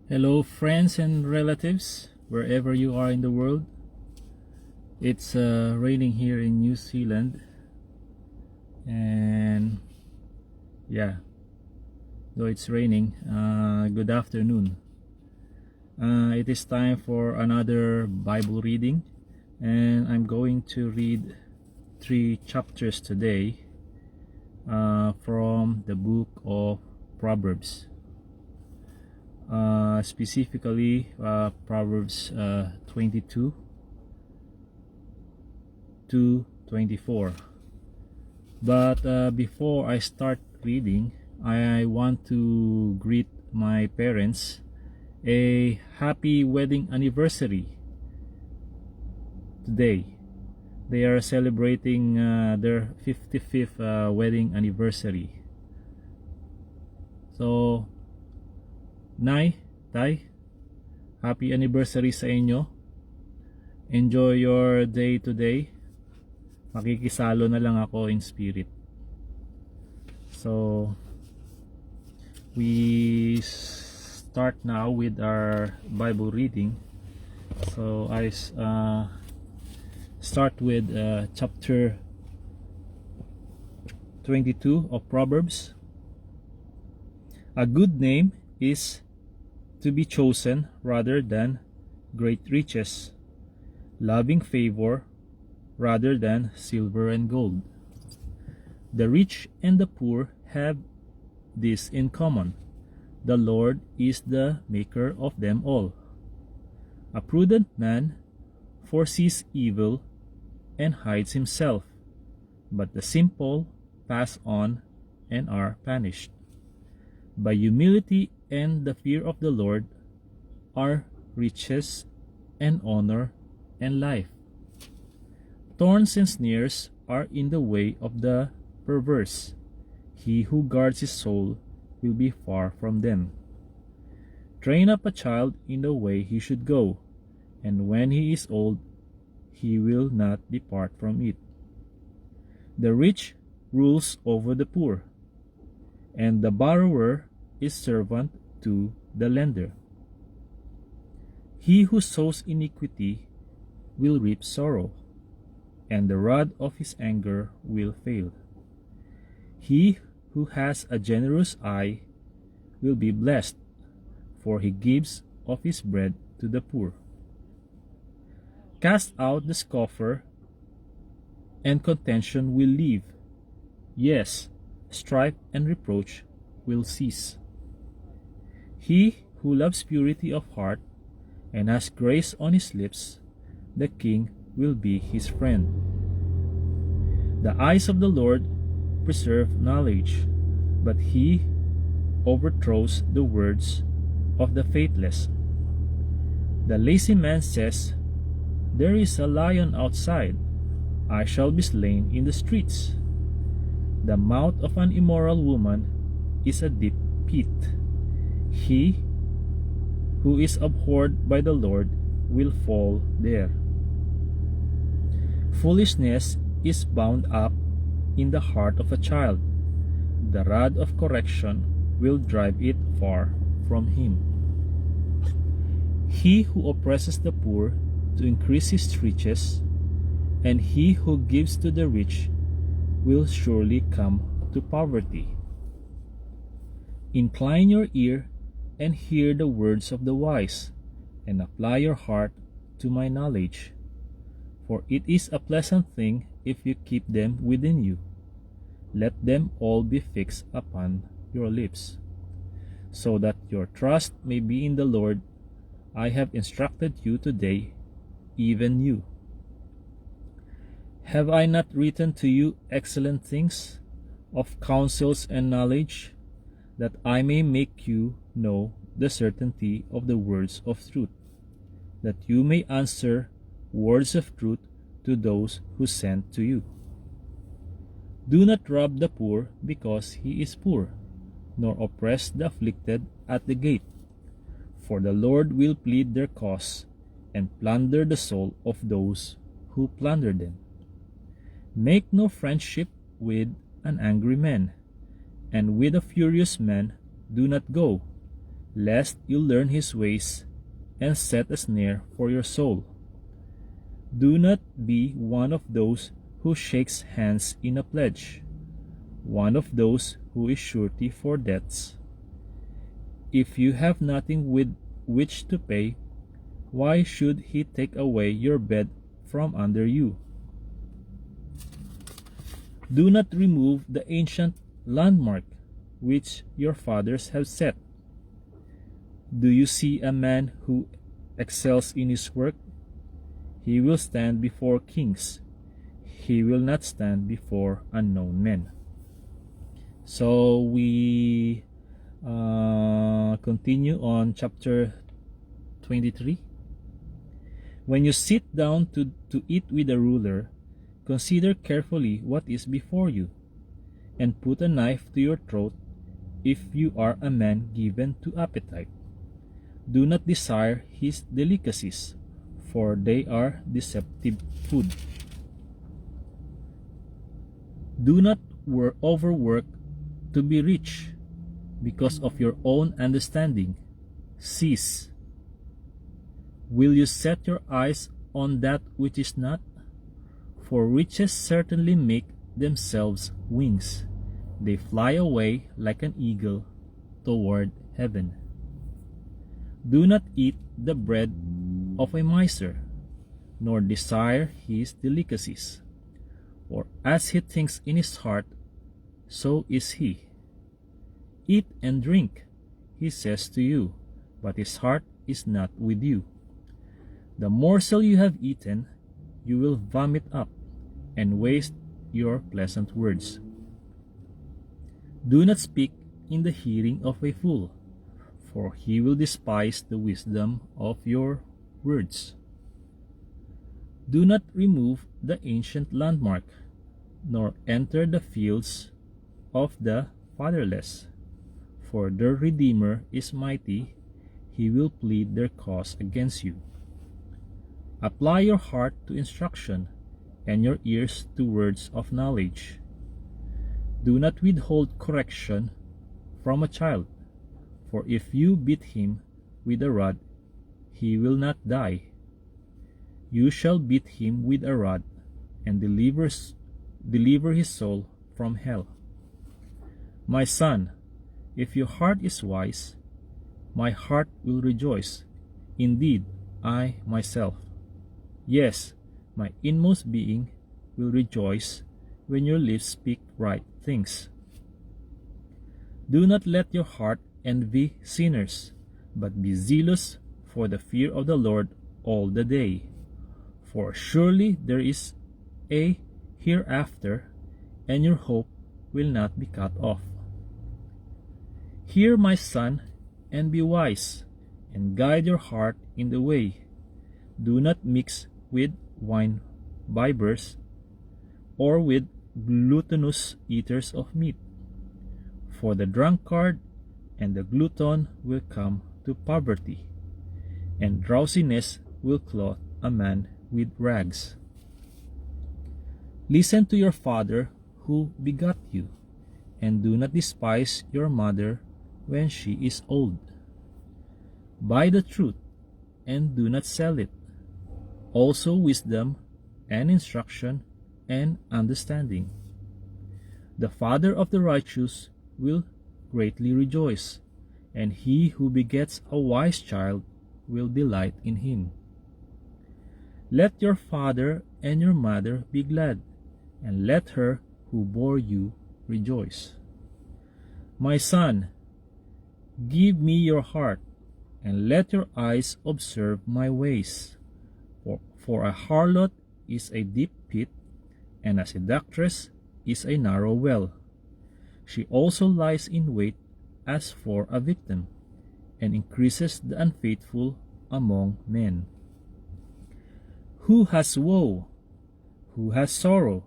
Hello, friends and relatives, wherever you are in the world. It's raining here in New Zealand, and yeah, though it's raining, good afternoon. It is time for another Bible reading, and I'm going to read 3 chapters today from the book of Proverbs. Specifically Proverbs 22 to 24. But before I start reading, I want to greet my parents a happy wedding anniversary today. They are celebrating their 55th wedding anniversary. So Nay, Tay, happy anniversary sa inyo. Enjoy your day today. Makikisalo na lang ako in spirit. So we start now with our Bible reading. So I start with chapter 22 of Proverbs. A good name is to be chosen rather than great riches, loving favor rather than silver and gold. The rich and the poor have this in common: the Lord is the maker of them all. A prudent man foresees evil and hides himself, but the simple pass on and are punished. By humility and the fear of the Lord are riches and honor and life. Thorns and snares are in the way of the perverse. He who guards his soul will be far from them. Train up a child in the way he should go, and when he is old, he will not depart from it. The rich rules over the poor, and the borrower is servant to the lender. He who sows iniquity will reap sorrow, and the rod of his anger will fail. He who has a generous eye will be blessed, for he gives of his bread to the poor. Cast out the scoffer, and contention will leave. Yes, strife and reproach will cease. He who loves purity of heart and has grace on his lips, the king will be his friend. The eyes of the Lord preserve knowledge, but he overthrows the words of the faithless. The lazy man says, "There is a lion outside. I shall be slain in the streets." The mouth of an immoral woman is a deep pit. He who is abhorred by the Lord will fall there. Foolishness is bound up in the heart of a child. The rod of correction will drive it far from him. He who oppresses the poor to increase his riches, and he who gives to the rich will surely come to poverty. Incline your ear and hear the words of the wise, and apply your heart to my knowledge. For it is a pleasant thing if you keep them within you. Let them all be fixed upon your lips, so that your trust may be in the Lord. I have instructed you today, even you. Have I not written to you excellent things of counsels and knowledge, that I may make you know the certainty of the words of truth, that you may answer words of truth to those who send to you? Do not rob the poor because he is poor, nor oppress the afflicted at the gate, for the Lord will plead their cause and plunder the soul of those who plunder them. Make no friendship with an angry man, and with a furious man do not go, lest you learn his ways and set a snare for your soul. Do not be one of those who shakes hands in a pledge, one of those who is surety for debts. If you have nothing with which to pay, why should he take away your bed from under you? Do not remove the ancient landmark which your fathers have set. Do you see a man who excels in his work? He will stand before kings. He will not stand before unknown men. So we continue on chapter 23. When you sit down to eat with a ruler, consider carefully what is before you, and put a knife to your throat if you are a man given to appetite. Do not desire his delicacies, for they are deceptive food. Do not overwork to be rich, because of your own understanding. Cease. Will you set your eyes on that which is not? For riches certainly make themselves wings. They fly away like an eagle toward heaven. Do not eat the bread of a miser, nor desire his delicacies. For as he thinks in his heart, so is he. Eat and drink, he says to you, but his heart is not with you. The morsel you have eaten, you will vomit up, and waste your pleasant words. Do not speak in the hearing of a fool, for he will despise the wisdom of your words. Do not remove the ancient landmark, nor enter the fields of the fatherless, for their Redeemer is mighty, he will plead their cause against you. Apply your heart to instruction, and your ears to words of knowledge. Do not withhold correction from a child, for if you beat him with a rod, he will not die. You shall beat him with a rod, and deliver his soul from hell. My son, if your heart is wise, my heart will rejoice. Indeed, I myself. Yes, my inmost being will rejoice when your lips speak right things. Do not let your heart envy sinners, but be zealous for the fear of the Lord all the day. For surely there is a hereafter, and your hope will not be cut off. Hear, my son, and be wise, and guide your heart in the way. Do not mix with wine bibbers, or with gluttonous eaters of meat, for the drunkard and the glutton will come to poverty, and drowsiness will clothe a man with rags. Listen to your father who begot you, and do not despise your mother when she is old. Buy the truth, and do not sell it, also wisdom and instruction and understanding. The father of the righteous will greatly rejoice, and he who begets a wise child will delight in him. Let your father and your mother be glad, and let her who bore you rejoice. My son, give me your heart, and let your eyes observe my ways. For a harlot is a deep pit, and a seductress is a narrow well. She also lies in wait as for a victim, and increases the unfaithful among men. Who has woe? Who has sorrow?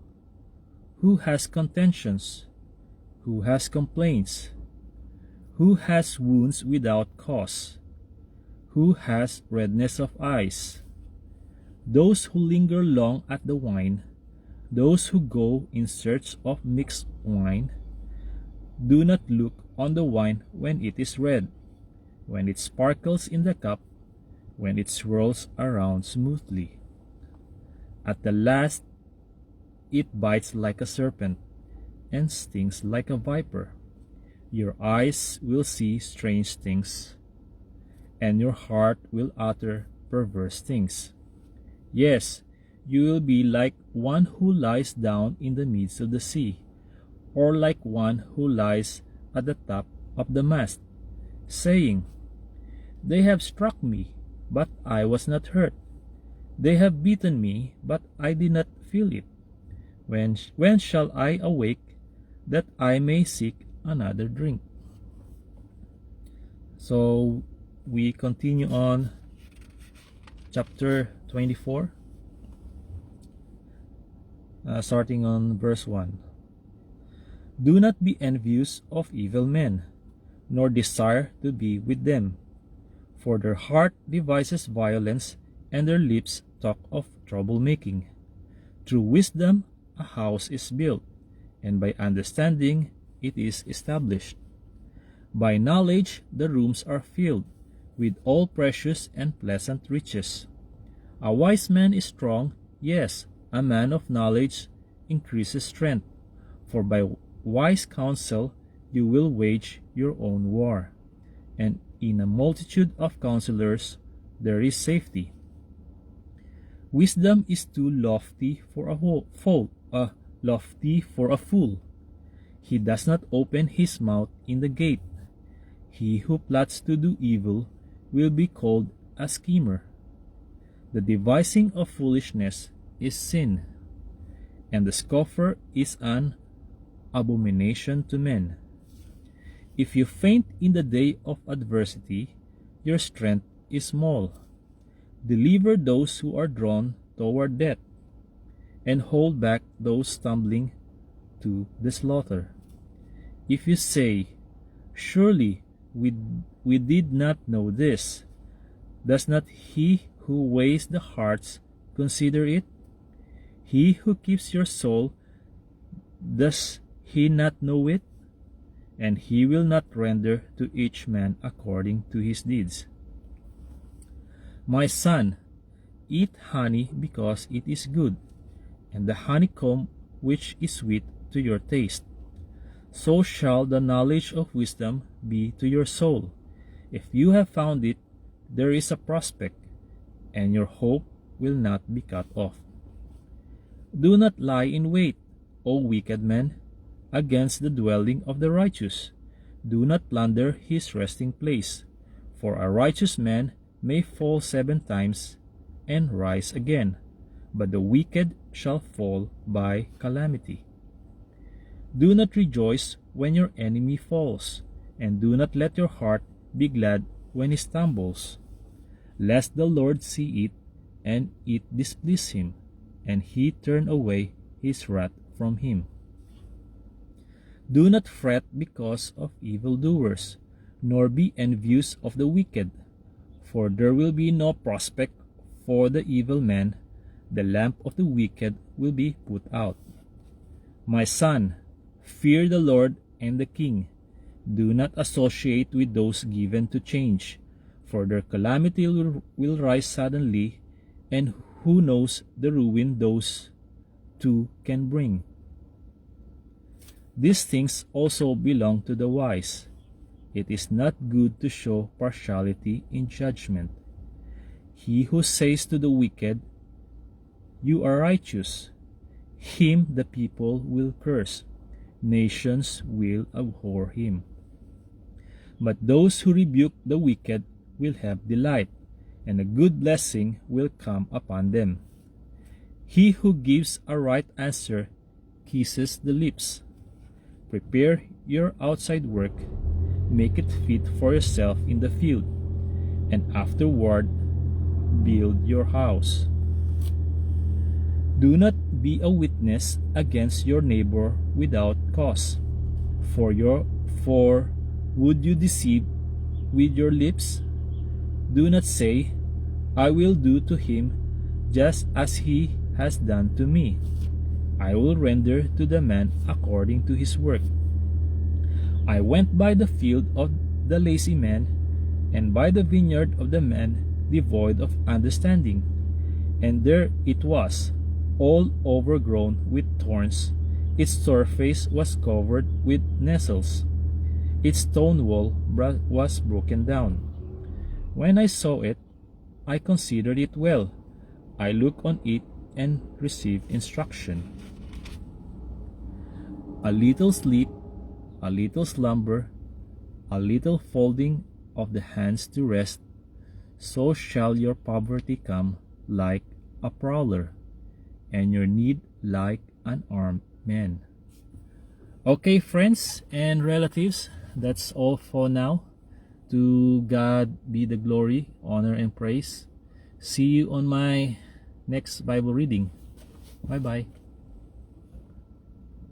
Who has contentions? Who has complaints? Who has wounds without cause? Who has redness of eyes? Those who linger long at the wine, those who go in search of mixed wine. Do not look on the wine when it is red, when it sparkles in the cup, when it swirls around smoothly. At the last, it bites like a serpent and stings like a viper. Your eyes will see strange things, and your heart will utter perverse things. Yes, you will be like one who lies down in the midst of the sea, or like one who lies at the top of the mast, saying, "They have struck me, but I was not hurt. They have beaten me, but I did not feel it. When shall I awake, that I may seek another drink?" So we continue on chapter 24, starting on verse 1. Do not be envious of evil men, nor desire to be with them. For their heart devises violence, and their lips talk of troublemaking. Through wisdom a house is built, and by understanding it is established. By knowledge the rooms are filled with all precious and pleasant riches. A wise man is strong, yes, a man of knowledge increases strength. For by wise counsel you will wage your own war, and in a multitude of counselors there is safety. Wisdom is too lofty for a fool. He does not open his mouth in the gate. He who plots to do evil will be called a schemer. The devising of foolishness is sin, and the scoffer is an abomination to men. If you faint in the day of adversity, your strength is small. Deliver those who are drawn toward death, and hold back those stumbling to the slaughter. If you say, "Surely we did not know this," does not he who weighs the hearts consider it? He who keeps your soul, does he not know it? And he will not render to each man according to his deeds. My son, eat honey because it is good, and the honeycomb which is sweet to your taste. So shall the knowledge of wisdom be to your soul. If you have found it, there is a prospect, and your hope will not be cut off. Do not lie in wait, O wicked man, against the dwelling of the righteous. Do not plunder his resting place, for a righteous man may fall 7 times and rise again, but the wicked shall fall by calamity. Do not rejoice when your enemy falls, and do not let your heart be glad when he stumbles, lest the Lord see it, and it displease him, and he turn away his wrath from him. Do not fret because of evildoers, nor be envious of the wicked, for there will be no prospect for the evil man. The lamp of the wicked will be put out. My son, fear the Lord and the king. Do not associate with those given to change, for their calamity will rise suddenly, and who knows the ruin those two can bring. These things also belong to the wise. It is not good to show partiality in judgment. He who says to the wicked, "You are righteous," him the people will curse. Nations will abhor him. But those who rebuke the wicked will have delight, and a good blessing will come upon them. He who gives a right answer kisses the lips. Prepare your outside work, make it fit for yourself in the field, and afterward build your house. Do not be a witness against your neighbor without cause. For would you deceive with your lips? Do not say, "I will do to him just as he has done to me. I will render to the man according to his work." I went by the field of the lazy man and by the vineyard of the man devoid of understanding. And there it was, all overgrown with thorns. Its surface was covered with nettles. Its stone wall was broken down. When I saw it, I considered it well. I looked on it and received instruction. A little sleep, a little slumber, a little folding of the hands to rest, so shall your poverty come like a prowler, and your need like an armed man. Okay, friends and relatives, that's all for now. To God be the glory, honor, and praise. See you on my next Bible reading. Bye-bye.